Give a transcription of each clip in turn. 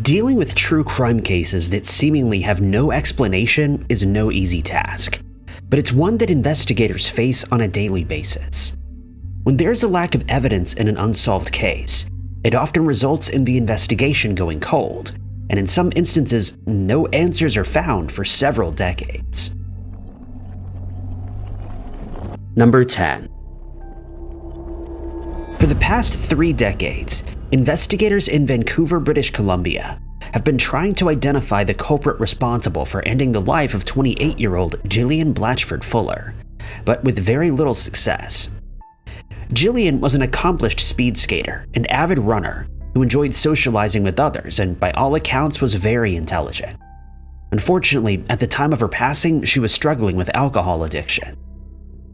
Dealing with true crime cases that seemingly have no explanation is no easy task, but it's one that investigators face on a daily basis. When there's a lack of evidence in an unsolved case, it often results in the investigation going cold, and in some instances, no answers are found for several decades. Number 10. For the past 3 decades, investigators in Vancouver, British Columbia have been trying to identify the culprit responsible for ending the life of 28-year-old Jillian Fuller, but with very little success. Jillian was an accomplished speed skater and avid runner who enjoyed socializing with others and by all accounts was very intelligent. Unfortunately, at the time of her passing, she was struggling with alcohol addiction.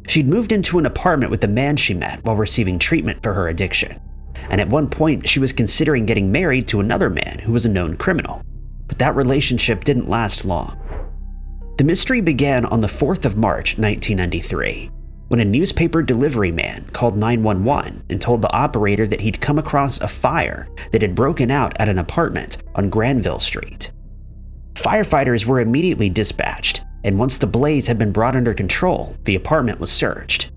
She'd moved into an apartment with the man she met while receiving treatment for her addiction, and at one point she was considering getting married to another man who was a known criminal, but that relationship didn't last long. The mystery began on the 4th of March, 1993, when a newspaper delivery man called 911 and told the operator that he'd come across a fire that had broken out at an apartment on Granville Street. Firefighters were immediately dispatched, and once the blaze had been brought under control, the apartment was searched.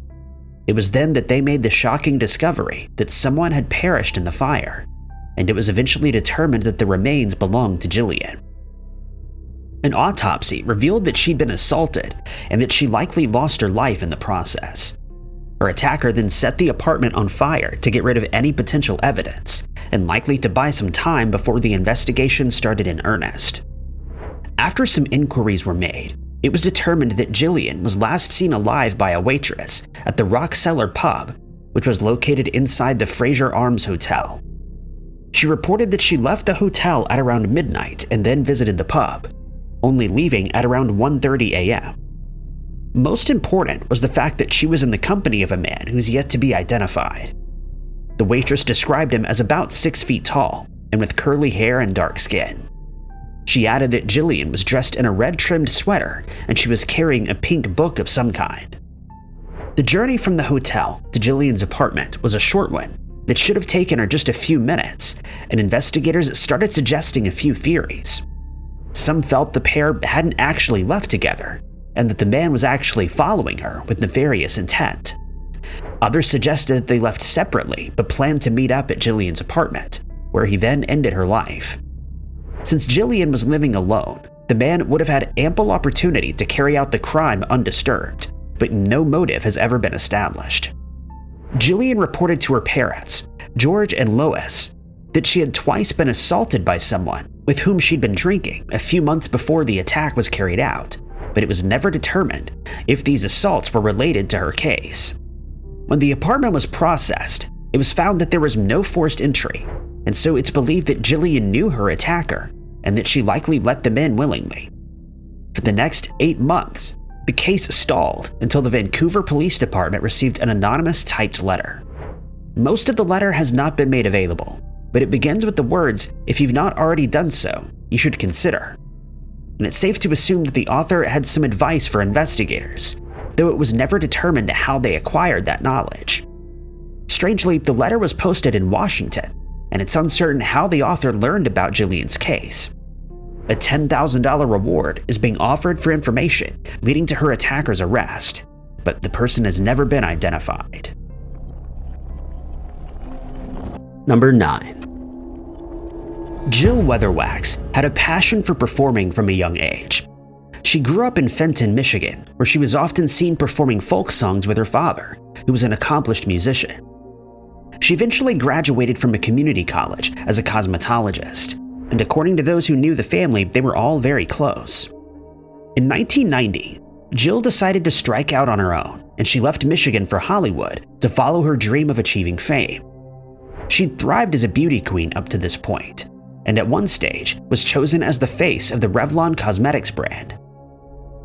It was then that they made the shocking discovery that someone had perished in the fire, and it was eventually determined that the remains belonged to Jillian. An autopsy revealed that she'd been assaulted and that she likely lost her life in the process. Her attacker then set the apartment on fire to get rid of any potential evidence, and likely to buy some time before the investigation started in earnest. After some inquiries were made, it was determined that Jillian was last seen alive by a waitress at the Rock Cellar pub, which was located inside the Fraser Arms Hotel. She reported that she left the hotel at around midnight and then visited the pub, only leaving at around 1:30 a.m. Most important was the fact that she was in the company of a man who's yet to be identified. The waitress described him as about 6 feet tall and with curly hair and dark skin. She added that Jillian was dressed in a red-trimmed sweater and she was carrying a pink book of some kind. The journey from the hotel to Jillian's apartment was a short one that should have taken her just a few minutes, and investigators started suggesting a few theories. Some felt the pair hadn't actually left together, and that the man was actually following her with nefarious intent. Others suggested that they left separately but planned to meet up at Jillian's apartment, where he then ended her life. Since Jillian was living alone, the man would have had ample opportunity to carry out the crime undisturbed, but no motive has ever been established. Jillian reported to her parents, George and Lois, that she had twice been assaulted by someone with whom she'd been drinking a few months before the attack was carried out, but it was never determined if these assaults were related to her case. When the apartment was processed, it was found that there was no forced entry, and so it's believed that Jillian knew her attacker and that she likely let them in willingly. For the next 8 months, the case stalled until the Vancouver Police Department received an anonymous typed letter. Most of the letter has not been made available, but it begins with the words, "If you've not already done so, you should consider." And it's safe to assume that the author had some advice for investigators, though it was never determined how they acquired that knowledge. Strangely, the letter was posted in Washington, and it's uncertain how the author learned about Jillian's case. A $10,000 reward is being offered for information leading to her attacker's arrest, but the person has never been identified. Number 9. Jill Weatherwax had a passion for performing from a young age. She grew up in Fenton, Michigan, where she was often seen performing folk songs with her father, who was an accomplished musician. She eventually graduated from a community college as a cosmetologist, and according to those who knew the family, they were all very close. In 1990, Jill decided to strike out on her own, and she left Michigan for Hollywood to follow her dream of achieving fame. She'd thrived as a beauty queen up to this point, and at one stage was chosen as the face of the Revlon Cosmetics brand.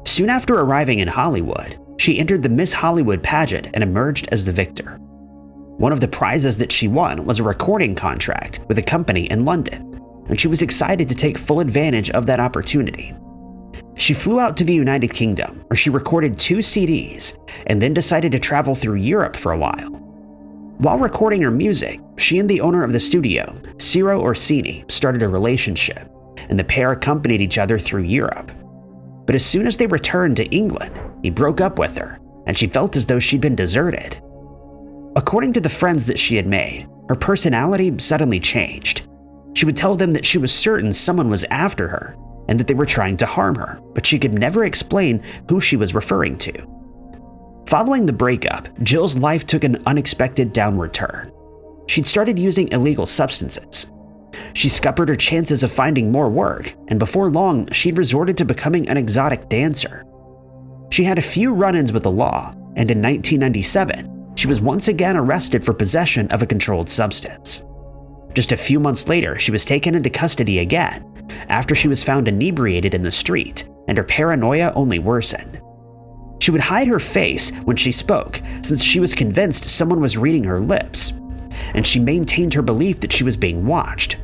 Soon after arriving in Hollywood, she entered the Miss Hollywood pageant and emerged as the victor. One of the prizes that she won was a recording contract with a company in London, and she was excited to take full advantage of that opportunity. She flew out to the United Kingdom, where she recorded 2 CDs, and then decided to travel through Europe for a while. While recording her music, she and the owner of the studio, Ciro Orsini, started a relationship, and the pair accompanied each other through Europe. But as soon as they returned to England, he broke up with her, and she felt as though she'd been deserted. According to the friends that she had made, her personality suddenly changed. She would tell them that she was certain someone was after her, and that they were trying to harm her, but she could never explain who she was referring to. Following the breakup, Jill's life took an unexpected downward turn. She'd started using illegal substances. She scuppered her chances of finding more work, and before long, she'd resorted to becoming an exotic dancer. She had a few run-ins with the law, and in 1997, she was once again arrested for possession of a controlled substance. Just a few months later, she was taken into custody again, after she was found inebriated in the street, and her paranoia only worsened. She would hide her face when she spoke, since she was convinced someone was reading her lips, and she maintained her belief that she was being watched.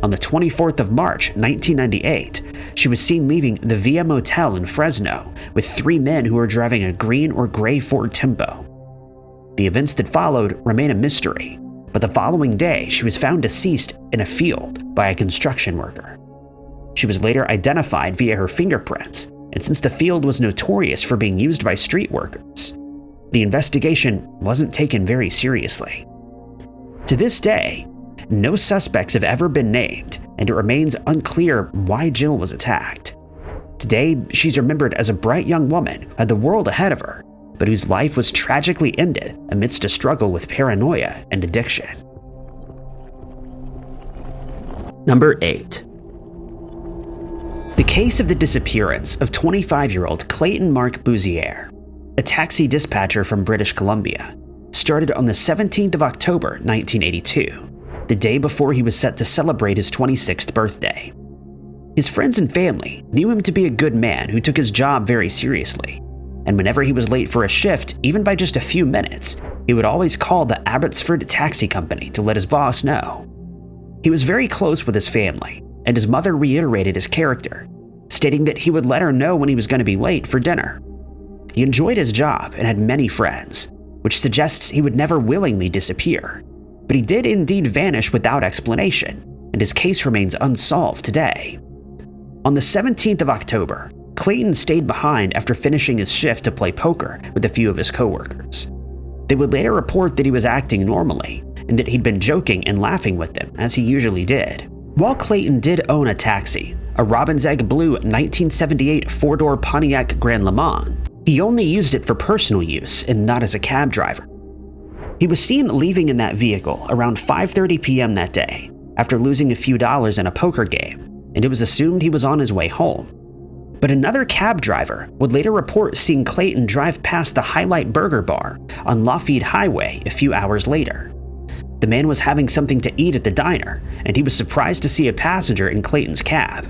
On the 24th of March, 1998, she was seen leaving the Via Motel in Fresno with 3 men who were driving a green or gray Ford Tempo. The events that followed remain a mystery, but the following day she was found deceased in a field by a construction worker. She was later identified via her fingerprints, and since the field was notorious for being used by street workers, the investigation wasn't taken very seriously. To this day, no suspects have ever been named, and it remains unclear why Jill was attacked. Today, she's remembered as a bright young woman who had the world ahead of her, but whose life was tragically ended amidst a struggle with paranoia and addiction. Number 8. The case of the disappearance of 25-year-old Clayton Mark Bussiere, a taxi dispatcher from British Columbia, started on the 17th of October, 1982, the day before he was set to celebrate his 26th birthday. His friends and family knew him to be a good man who took his job very seriously, and whenever he was late for a shift, even by just a few minutes, he would always call the Abbotsford Taxi Company to let his boss know. He was very close with his family, and his mother reiterated his character, stating that he would let her know when he was going to be late for dinner. He enjoyed his job and had many friends, which suggests he would never willingly disappear. But he did indeed vanish without explanation, and his case remains unsolved today. On the 17th of October, Clayton stayed behind after finishing his shift to play poker with a few of his coworkers. They would later report that he was acting normally, and that he'd been joking and laughing with them, as he usually did. While Clayton did own a taxi, a Robin's Egg Blue 1978 4-door Pontiac Grand Le Mans, he only used it for personal use and not as a cab driver. He was seen leaving in that vehicle around 5:30 p.m. that day, after losing a few dollars in a poker game, and it was assumed he was on his way home. But another cab driver would later report seeing Clayton drive past the Highlight Burger Bar on Lafitte Highway a few hours later. The man was having something to eat at the diner, and he was surprised to see a passenger in Clayton's cab.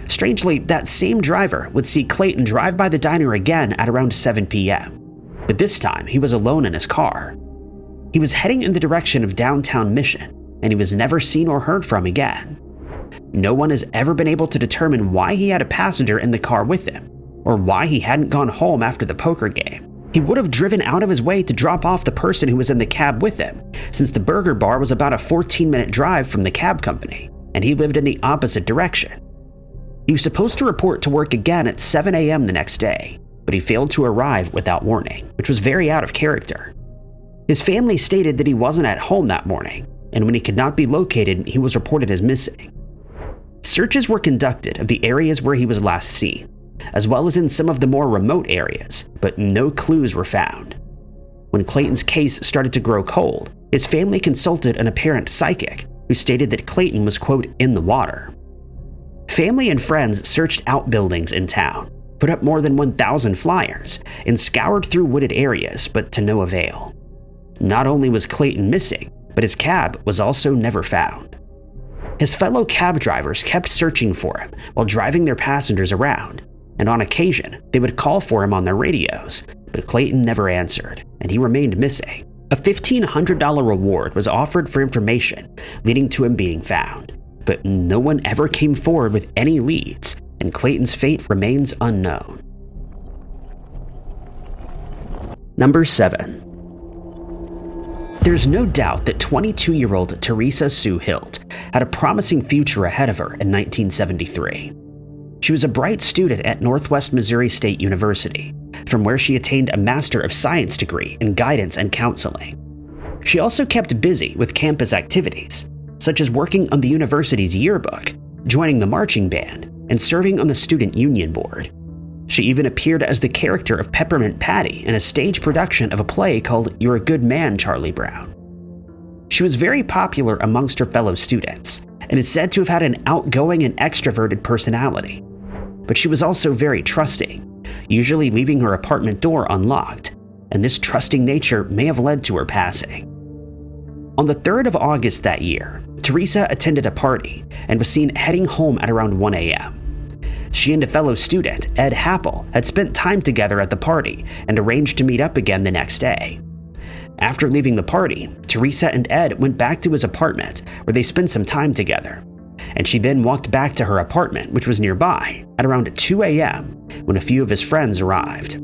Strangely, that same driver would see Clayton drive by the diner again at around 7 p.m., but this time he was alone in his car. He was heading in the direction of downtown Mission, and he was never seen or heard from again. No one has ever been able to determine why he had a passenger in the car with him, or why he hadn't gone home after the poker game. He would have driven out of his way to drop off the person who was in the cab with him, since the burger bar was about a 14-minute drive from the cab company, and he lived in the opposite direction. He was supposed to report to work again at 7 a.m. the next day, but he failed to arrive without warning, which was very out of character. His family stated that he wasn't at home that morning, and when he could not be located, he was reported as missing. Searches were conducted of the areas where he was last seen, as well as in some of the more remote areas, but no clues were found. When Clayton's case started to grow cold, his family consulted an apparent psychic who stated that Clayton was, quote, in the water. Family and friends searched outbuildings in town, put up more than 1,000 flyers, and scoured through wooded areas, but to no avail. Not only was Clayton missing, but his cab was also never found. His fellow cab drivers kept searching for him while driving their passengers around, and on occasion, they would call for him on their radios, but Clayton never answered, and he remained missing. A $1,500 reward was offered for information leading to him being found, but no one ever came forward with any leads, and Clayton's fate remains unknown. Number 7. There's no doubt that 22-year-old Teresa Sue Hilt had a promising future ahead of her in 1973. She was a bright student at Northwest Missouri State University, from where she attained a Master of Science degree in guidance and counseling. She also kept busy with campus activities, such as working on the university's yearbook, joining the marching band, and serving on the student union board. She even appeared as the character of Peppermint Patty in a stage production of a play called You're a Good Man, Charlie Brown. She was very popular amongst her fellow students, and is said to have had an outgoing and extroverted personality. But she was also very trusting, usually leaving her apartment door unlocked, and this trusting nature may have led to her passing. On the 3rd of August that year, Teresa attended a party and was seen heading home at around 1 a.m. She and a fellow student, Ed Happel, had spent time together at the party and arranged to meet up again the next day. After leaving the party, Teresa and Ed went back to his apartment where they spent some time together, and she then walked back to her apartment, which was nearby, at around 2 a.m. when a few of his friends arrived.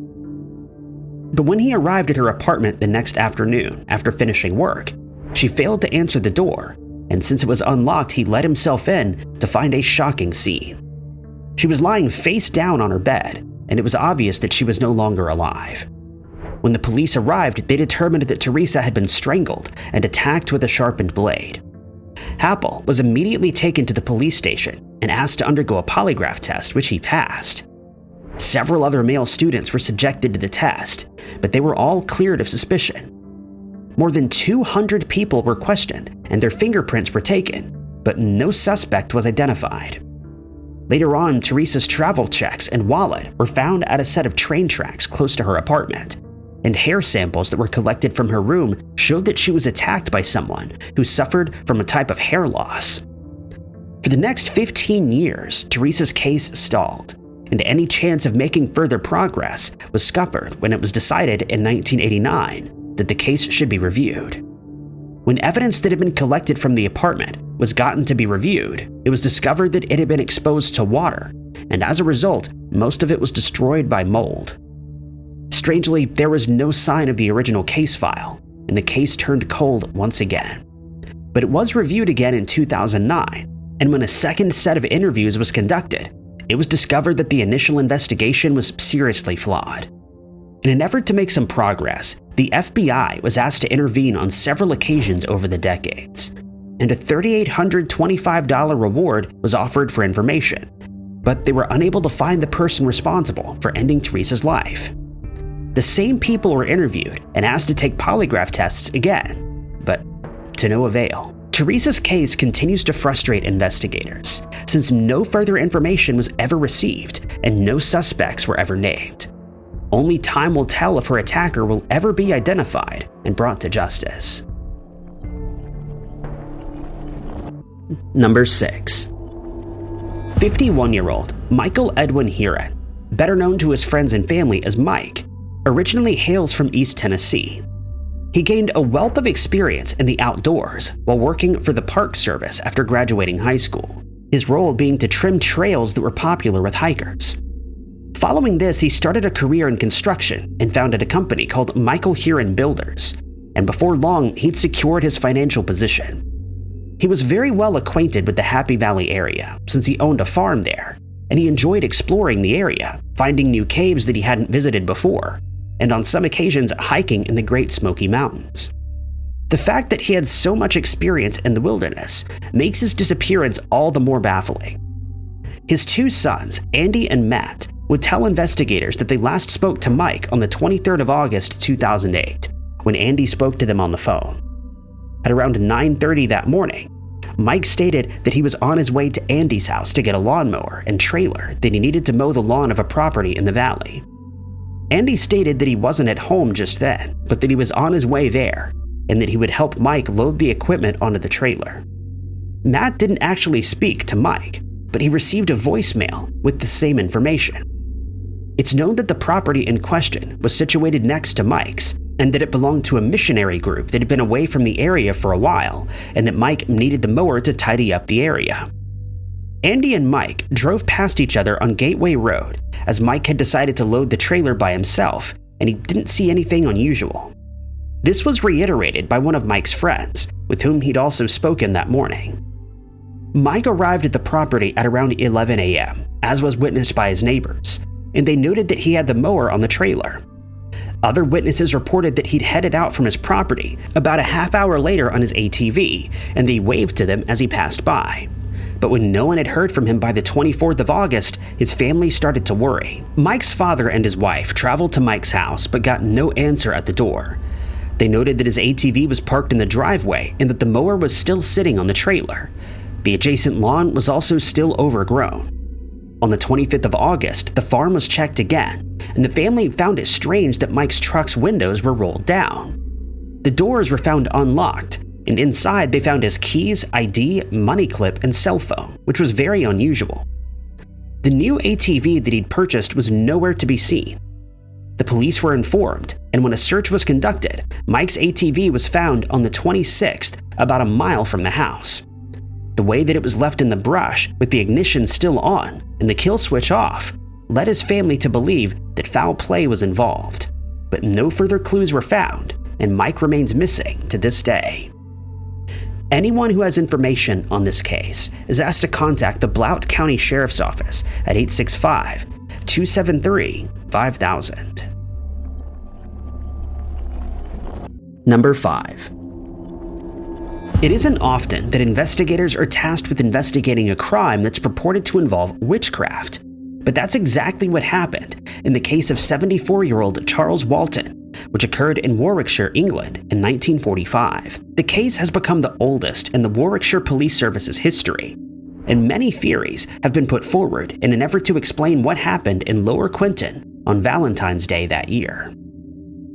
But when he arrived at her apartment the next afternoon after finishing work, she failed to answer the door, and since it was unlocked, he let himself in to find a shocking scene. She was lying face down on her bed, and it was obvious that she was no longer alive. When the police arrived, they determined that Teresa had been strangled and attacked with a sharpened blade. Happel was immediately taken to the police station and asked to undergo a polygraph test, which he passed. Several other male students were subjected to the test, but they were all cleared of suspicion. More than 200 people were questioned and their fingerprints were taken, but no suspect was identified. Later on, Teresa's travel checks and wallet were found at a set of train tracks close to her apartment, and hair samples that were collected from her room showed that she was attacked by someone who suffered from a type of hair loss. For the next 15 years, Teresa's case stalled, and any chance of making further progress was scuppered when it was decided in 1989 that the case should be reviewed. When evidence that had been collected from the apartment was gotten to be reviewed, it was discovered that it had been exposed to water, and as a result, most of it was destroyed by mold. Strangely, there was no sign of the original case file, and the case turned cold once again. But it was reviewed again in 2009, and when a second set of interviews was conducted, it was discovered that the initial investigation was seriously flawed. In an effort to make some progress, the FBI was asked to intervene on several occasions over the decades, and a $3,825 reward was offered for information, but they were unable to find the person responsible for ending Teresa's life. The same people were interviewed and asked to take polygraph tests again, but to no avail. Teresa's case continues to frustrate investigators, since no further information was ever received and no suspects were ever named. Only time will tell if her attacker will ever be identified and brought to justice. Number 6. 51-year-old Michael Edwin Hearon, better known to his friends and family as Mike, originally hails from East Tennessee. He gained a wealth of experience in the outdoors while working for the Park Service after graduating high school, his role being to trim trails that were popular with hikers. Following this, he started a career in construction and founded a company called Michael Hearon Builders, and before long, he'd secured his financial position. He was very well acquainted with the Happy Valley area since he owned a farm there, and he enjoyed exploring the area, finding new caves that he hadn't visited before, and on some occasions hiking in the Great Smoky Mountains. The fact that he had so much experience in the wilderness makes his disappearance all the more baffling. His two sons, Andy and Matt, would tell investigators that they last spoke to Mike on the 23rd of August 2008, when Andy spoke to them on the phone. At around 9:30 that morning, Mike stated that he was on his way to Andy's house to get a lawnmower and trailer that he needed to mow the lawn of a property in the valley. Andy stated that he wasn't at home just then, but that he was on his way there, and that he would help Mike load the equipment onto the trailer. Matt didn't actually speak to Mike, but he received a voicemail with the same information. It's known that the property in question was situated next to Mike's, and that it belonged to a missionary group that had been away from the area for a while, and that Mike needed the mower to tidy up the area. Andy and Mike drove past each other on Gateway Road, as Mike had decided to load the trailer by himself, and he didn't see anything unusual. This was reiterated by one of Mike's friends, with whom he'd also spoken that morning. Mike arrived at the property at around 11 a.m., as was witnessed by his neighbors, and they noted that he had the mower on the trailer. Other witnesses reported that he'd headed out from his property about a half hour later on his ATV, and they waved to them as he passed by. But when no one had heard from him by the 24th of August, his family started to worry. Mike's father and his wife traveled to Mike's house but got no answer at the door. They noted that his ATV was parked in the driveway and that the mower was still sitting on the trailer. The adjacent lawn was also still overgrown. On the 25th of August, the farm was checked again, and the family found it strange that Mike's truck's windows were rolled down. The doors were found unlocked, and inside they found his keys, ID, money clip, and cell phone, which was very unusual. The new ATV that he'd purchased was nowhere to be seen. The police were informed, and when a search was conducted, Mike's ATV was found on the 26th, about a mile from the house. The way that it was left in the brush, with the ignition still on and the kill switch off, led his family to believe that foul play was involved. But no further clues were found, and Mike remains missing to this day. Anyone who has information on this case is asked to contact the Blount County Sheriff's Office at 865-273-5000. Number 5. It isn't often that investigators are tasked with investigating a crime that's purported to involve witchcraft, but that's exactly what happened in the case of 74-year-old Charles Walton, which occurred in Warwickshire, England in 1945. The case has become the oldest in the Warwickshire Police Service's history, and many theories have been put forward in an effort to explain what happened in Lower Quinton on Valentine's Day that year.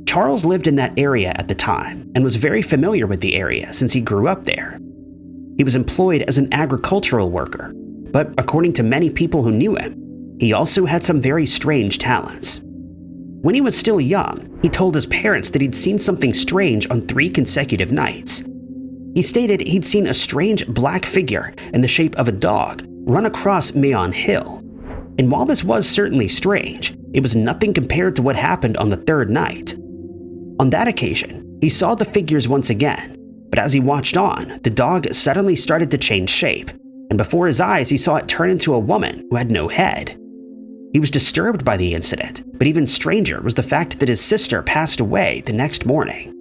Charles lived in that area at the time and was very familiar with the area since he grew up there. He was employed as an agricultural worker, but according to many people who knew him, he also had some very strange talents. When he was still young, he told his parents that he'd seen something strange on 3 consecutive nights. He stated he'd seen a strange black figure in the shape of a dog run across Mayon Hill. And while this was certainly strange, it was nothing compared to what happened on the 3rd night. On that occasion, he saw the figures once again, but as he watched on, the dog suddenly started to change shape, and before his eyes he saw it turn into a woman who had no head. He was disturbed by the incident, but even stranger was the fact that his sister passed away the next morning.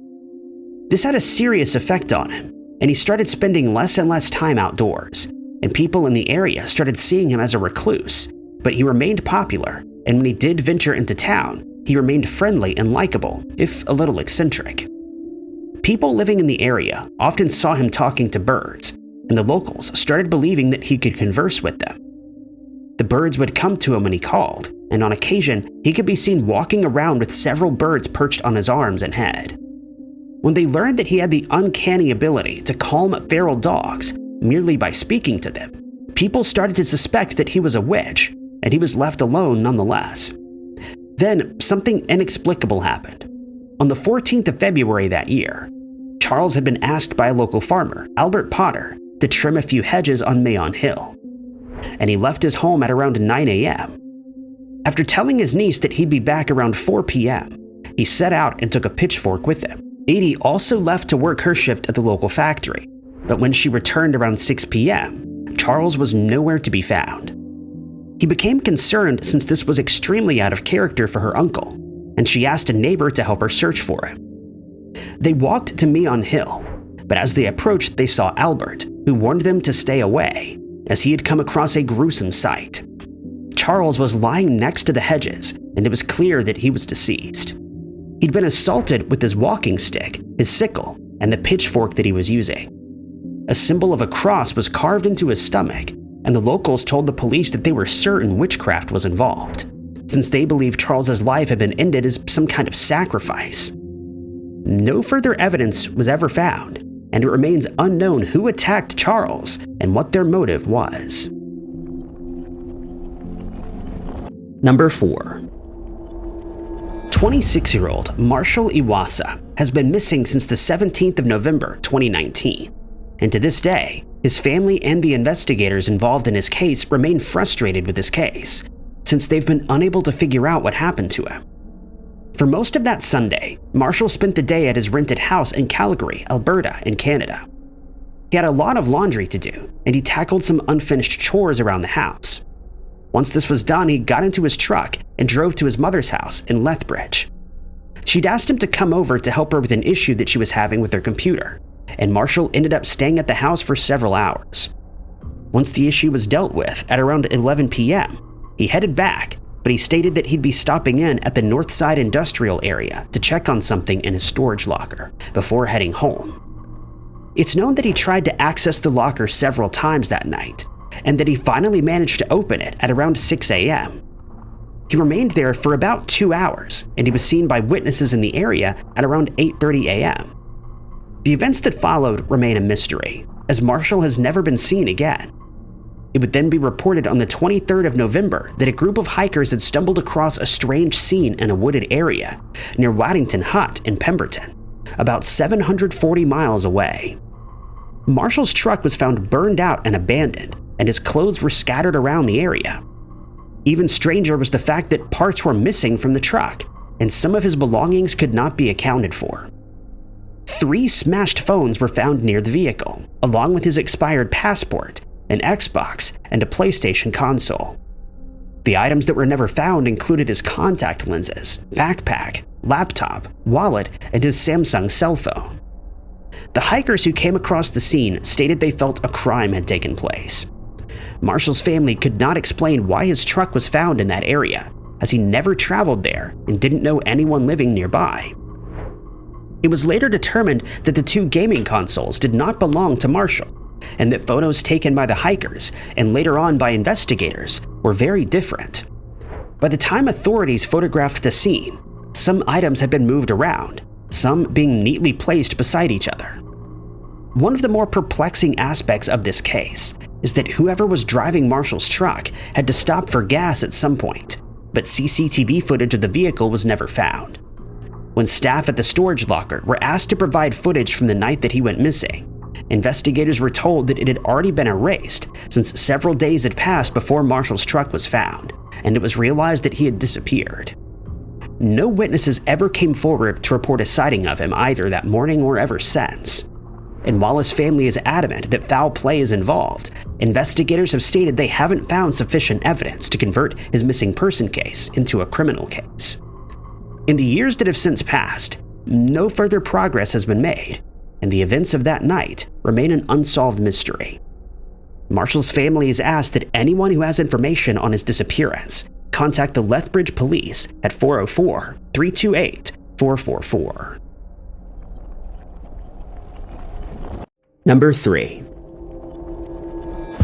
This had a serious effect on him, and he started spending less and less time outdoors, and people in the area started seeing him as a recluse, but he remained popular, and when he did venture into town, he remained friendly and likable, if a little eccentric. People living in the area often saw him talking to birds, and the locals started believing that he could converse with them. The birds would come to him when he called, and on occasion, he could be seen walking around with several birds perched on his arms and head. When they learned that he had the uncanny ability to calm feral dogs merely by speaking to them, people started to suspect that he was a witch, and he was left alone nonetheless. Then, something inexplicable happened. On the 14th of February that year, Charles had been asked by a local farmer, Albert Potter, to trim a few hedges on Mayon Hill, and he left his home at around 9 a.m. After telling his niece that he'd be back around 4 p.m., he set out and took a pitchfork with him. Edie also left to work her shift at the local factory, but when she returned around 6 p.m., Charles was nowhere to be found. He became concerned since this was extremely out of character for her uncle, and she asked a neighbor to help her search for him. They walked to Mayon Hill, but as they approached, they saw Albert, who warned them to stay away, as he had come across a gruesome sight. Charles was lying next to the hedges, and it was clear that he was deceased. He'd been assaulted with his walking stick, his sickle, and the pitchfork that he was using. A symbol of a cross was carved into his stomach, and the locals told the police that they were certain witchcraft was involved, since they believed Charles's life had been ended as some kind of sacrifice. No further evidence was ever found, and it remains unknown who attacked Charles and what their motive was. Number 4. 26-year-old Marshall Iwaasa has been missing since the 17th of November 2019, and to this day, his family and the investigators involved in his case remain frustrated with his case, since they've been unable to figure out what happened to him. For most of that Sunday, Marshall spent the day at his rented house in Calgary, Alberta, in Canada. He had a lot of laundry to do, and he tackled some unfinished chores around the house. Once this was done, he got into his truck and drove to his mother's house in Lethbridge. She'd asked him to come over to help her with an issue that she was having with her computer, and Marshall ended up staying at the house for several hours. Once the issue was dealt with at around 11 p.m., he headed back, but he stated that he'd be stopping in at the Northside Industrial area to check on something in his storage locker before heading home. It's known that he tried to access the locker several times that night, and that he finally managed to open it at around 6 a.m. He remained there for about 2 hours, and he was seen by witnesses in the area at around 8:30 a.m. The events that followed remain a mystery, as Marshall has never been seen again. It would then be reported on the 23rd of November that a group of hikers had stumbled across a strange scene in a wooded area near Waddington Hut in Pemberton, about 740 miles away. Marshall's truck was found burned out and abandoned, and his clothes were scattered around the area. Even stranger was the fact that parts were missing from the truck, and some of his belongings could not be accounted for. 3 smashed phones were found near the vehicle, along with his expired passport, an Xbox, and a PlayStation console. The items that were never found included his contact lenses, backpack, laptop, wallet, and his Samsung cell phone. The hikers who came across the scene stated they felt a crime had taken place. Marshall's family could not explain why his truck was found in that area, as he never traveled there and didn't know anyone living nearby. It was later determined that the 2 gaming consoles did not belong to Marshall, and that photos taken by the hikers and later on by investigators were very different. By the time authorities photographed the scene, some items had been moved around, some being neatly placed beside each other. One of the more perplexing aspects of this case is that whoever was driving Marshall's truck had to stop for gas at some point, but CCTV footage of the vehicle was never found. When staff at the storage locker were asked to provide footage from the night that he went missing, investigators were told that it had already been erased since several days had passed before Marshall's truck was found, and it was realized that he had disappeared. No witnesses ever came forward to report a sighting of him either that morning or ever since. And while his family is adamant that foul play is involved, investigators have stated they haven't found sufficient evidence to convert his missing person case into a criminal case. In the years that have since passed, no further progress has been made, and the events of that night remain an unsolved mystery. Marshall's family has asked that anyone who has information on his disappearance contact the Lethbridge Police at 404-328-444. Number 3.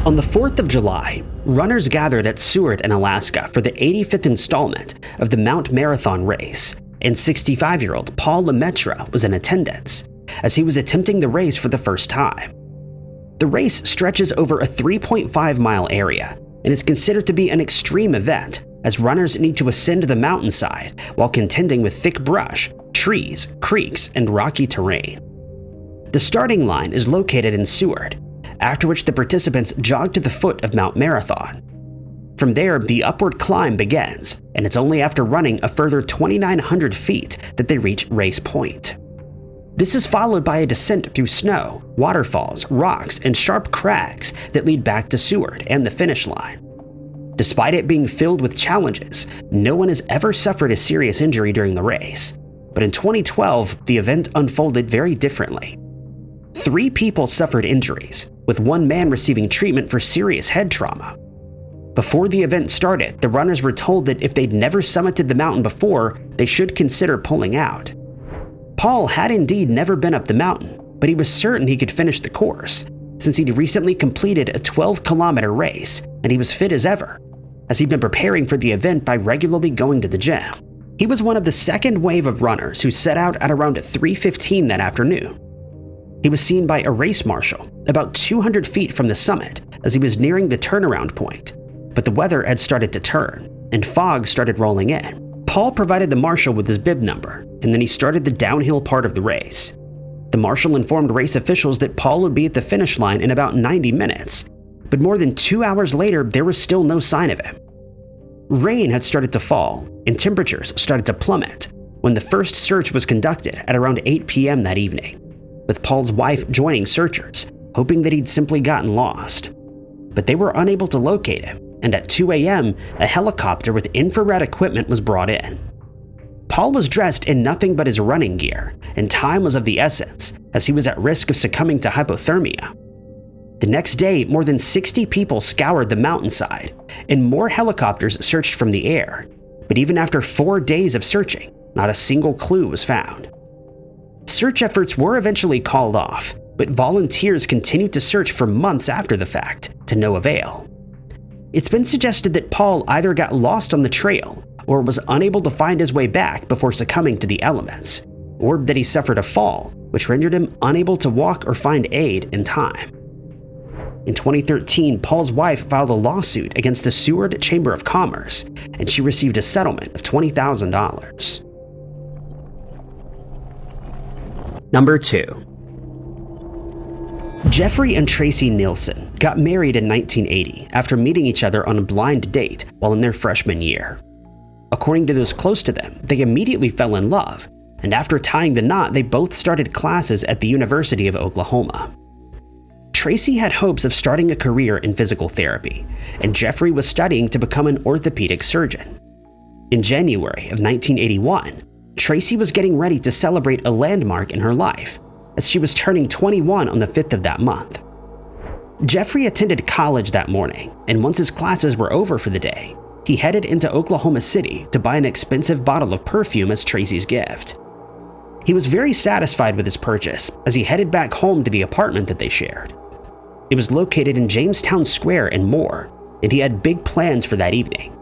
On the 4th of July, runners gathered at Seward in Alaska for the 85th installment of the Mount Marathon race, and 65-year-old Paul Lemaitre was in attendance, as he was attempting the race for the first time. The race stretches over a 3.5-mile area and is considered to be an extreme event, as runners need to ascend the mountainside while contending with thick brush, trees, creeks, and rocky terrain. The starting line is located in Seward, after which the participants jog to the foot of Mount Marathon. From there, the upward climb begins, and it's only after running a further 2,900 feet that they reach Race Point. This is followed by a descent through snow, waterfalls, rocks, and sharp crags that lead back to Seward and the finish line. Despite it being filled with challenges, no one has ever suffered a serious injury during the race. But in 2012, the event unfolded very differently. 3 people suffered injuries, with 1 man receiving treatment for serious head trauma. Before the event started, the runners were told that if they'd never summited the mountain before, they should consider pulling out. Paul had indeed never been up the mountain, but he was certain he could finish the course, since he'd recently completed a 12-kilometer race and he was fit as ever, as he'd been preparing for the event by regularly going to the gym. He was one of the second wave of runners who set out at around 3:15 that afternoon. He was seen by a race marshal about 200 feet from the summit as he was nearing the turnaround point, but the weather had started to turn, and fog started rolling in. Paul provided the marshal with his bib number, and then he started the downhill part of the race. The marshal informed race officials that Paul would be at the finish line in about 90 minutes, but more than 2 hours later, there was still no sign of him. Rain had started to fall, and temperatures started to plummet, when the first search was conducted at around 8 p.m. that evening, with Paul's wife joining searchers, hoping that he'd simply gotten lost. But they were unable to locate him, and at 2 a.m., a helicopter with infrared equipment was brought in. Paul was dressed in nothing but his running gear, and time was of the essence, as he was at risk of succumbing to hypothermia. The next day, more than 60 people scoured the mountainside, and more helicopters searched from the air. But even after 4 days of searching, not a single clue was found. Search efforts were eventually called off, but volunteers continued to search for months after the fact, to no avail. It's been suggested that Paul either got lost on the trail or was unable to find his way back before succumbing to the elements, or that he suffered a fall, which rendered him unable to walk or find aid in time. In 2013, Paul's wife filed a lawsuit against the Seward Chamber of Commerce, and she received a settlement of $20,000. Number 2. Jeffrey and Tracy Nielson got married in 1980 after meeting each other on a blind date while in their freshman year. According to those close to them, they immediately fell in love, and after tying the knot, they both started classes at the University of Oklahoma. Tracy had hopes of starting a career in physical therapy, and Jeffrey was studying to become an orthopedic surgeon. In January of 1981, Tracy was getting ready to celebrate a landmark in her life, as she was turning 21 on the 5th of that month. Jeffrey attended college that morning, and once his classes were over for the day, he headed into Oklahoma City to buy an expensive bottle of perfume as Tracy's gift. He was very satisfied with his purchase as he headed back home to the apartment that they shared. It was located in Jamestown Square in Moore, and he had big plans for that evening.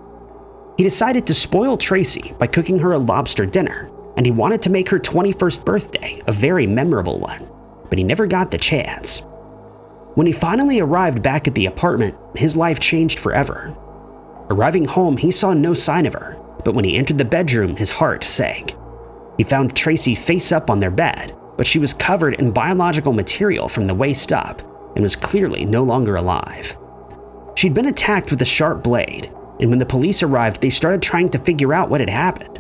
He decided to spoil Tracy by cooking her a lobster dinner, and he wanted to make her 21st birthday a very memorable one, but he never got the chance. When he finally arrived back at the apartment, his life changed forever. Arriving home, he saw no sign of her, but when he entered the bedroom, his heart sank. He found Tracy face up on their bed, but she was covered in biological material from the waist up and was clearly no longer alive. She'd been attacked with a sharp blade, and when the police arrived, they started trying to figure out what had happened.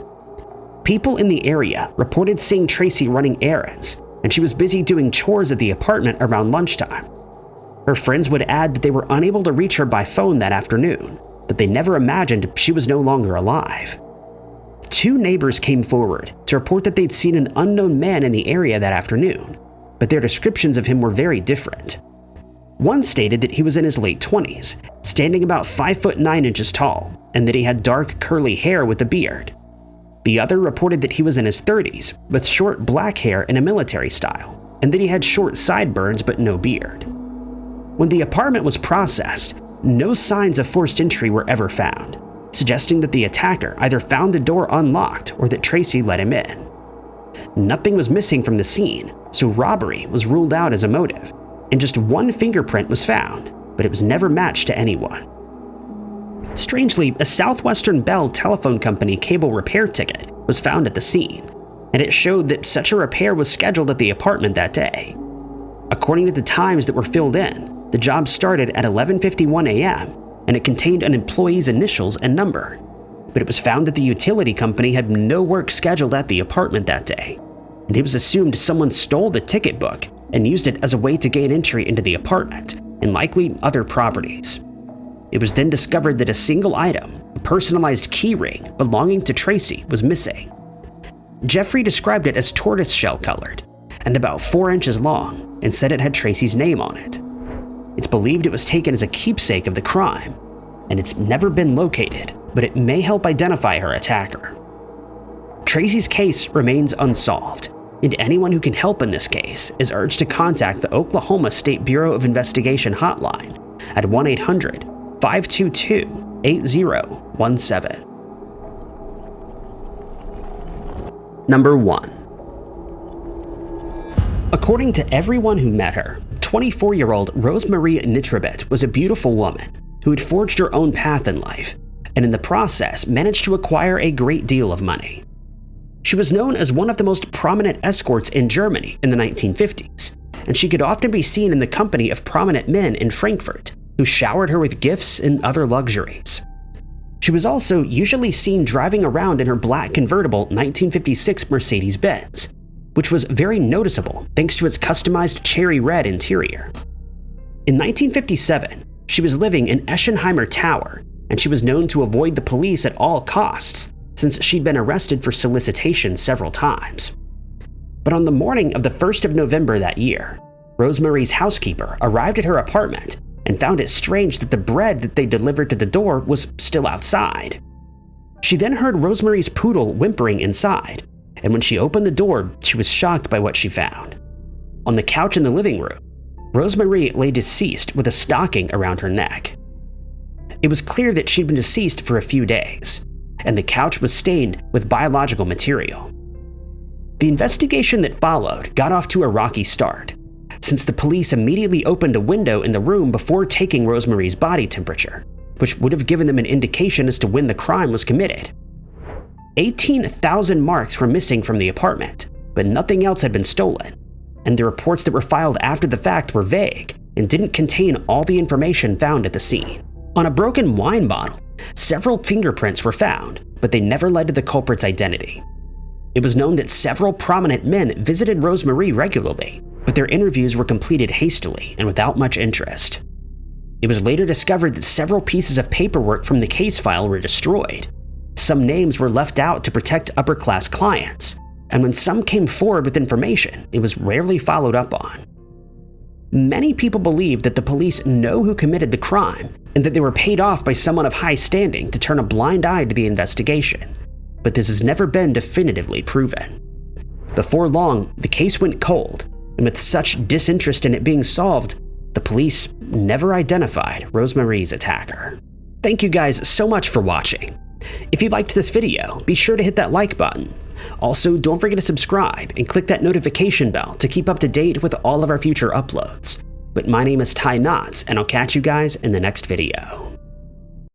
People in the area reported seeing Tracy running errands, and she was busy doing chores at the apartment around lunchtime. Her friends would add that they were unable to reach her by phone that afternoon, but they never imagined she was no longer alive. 2 neighbors came forward to report that they'd seen an unknown man in the area that afternoon, but their descriptions of him were very different. One stated that he was in his late 20s, standing about 5 foot 9 inches tall, and that he had dark curly hair with a beard. The other reported that he was in his 30s, with short black hair in a military style, and that he had short sideburns but no beard. When the apartment was processed, no signs of forced entry were ever found, suggesting that the attacker either found the door unlocked or that Tracy let him in. Nothing was missing from the scene, so robbery was ruled out as a motive, and just 1 fingerprint was found, but it was never matched to anyone. Strangely, a Southwestern Bell Telephone Company cable repair ticket was found at the scene, and it showed that such a repair was scheduled at the apartment that day. According to the times that were filled in, the job started at 11:51 a.m., and it contained an employee's initials and number, but it was found that the utility company had no work scheduled at the apartment that day, and it was assumed someone stole the ticket book and used it as a way to gain entry into the apartment and likely other properties. It was then discovered that a single item, a personalized key ring belonging to Tracy, was missing. Jeffrey described it as tortoiseshell colored and about 4 inches long and said it had Tracy's name on it. It's believed it was taken as a keepsake of the crime, and it's never been located, but it may help identify her attacker. Tracy's case remains unsolved, and anyone who can help in this case is urged to contact the Oklahoma State Bureau of Investigation hotline at 1-800-522-8017. Number 1. According to everyone who met her, 24-year-old Rosemarie Nitribitt was a beautiful woman who had forged her own path in life, and in the process managed to acquire a great deal of money. She was known as one of the most prominent escorts in Germany in the 1950s, and she could often be seen in the company of prominent men in Frankfurt who showered her with gifts and other luxuries. She was also usually seen driving around in her black convertible 1956 Mercedes-Benz, which was very noticeable thanks to its customized cherry red interior. In 1957, she was living in Eschenheimer Tower, and she was known to avoid the police at all costs since she'd been arrested for solicitation several times. But on the morning of the 1st of November that year, Rosemarie's housekeeper arrived at her apartment and found it strange that the bread that they delivered to the door was still outside. She then heard Rosemarie's poodle whimpering inside, and when she opened the door, she was shocked by what she found. On the couch in the living room, Rosemarie lay deceased with a stocking around her neck. It was clear that she'd been deceased for a few days, and the couch was stained with biological material. The investigation that followed got off to a rocky start, since the police immediately opened a window in the room before taking Rosemarie's body temperature, which would have given them an indication as to when the crime was committed. 18,000 marks were missing from the apartment, but nothing else had been stolen, and the reports that were filed after the fact were vague and didn't contain all the information found at the scene. On a broken wine bottle, several fingerprints were found, but they never led to the culprit's identity. It was known that several prominent men visited Rosemarie regularly, but their interviews were completed hastily and without much interest. It was later discovered that several pieces of paperwork from the case file were destroyed. Some names were left out to protect upper-class clients, and when some came forward with information, it was rarely followed up on. Many people believe that the police know who committed the crime and that they were paid off by someone of high standing to turn a blind eye to the investigation, but this has never been definitively proven. Before long, the case went cold, and with such disinterest in it being solved, the police never identified Rosemarie's attacker. Thank you guys so much for watching. If you liked this video, be sure to hit that like button. Also, don't forget to subscribe and click that notification bell to keep up to date with all of our future uploads. But my name is Ty Knotts, and I'll catch you guys in the next video.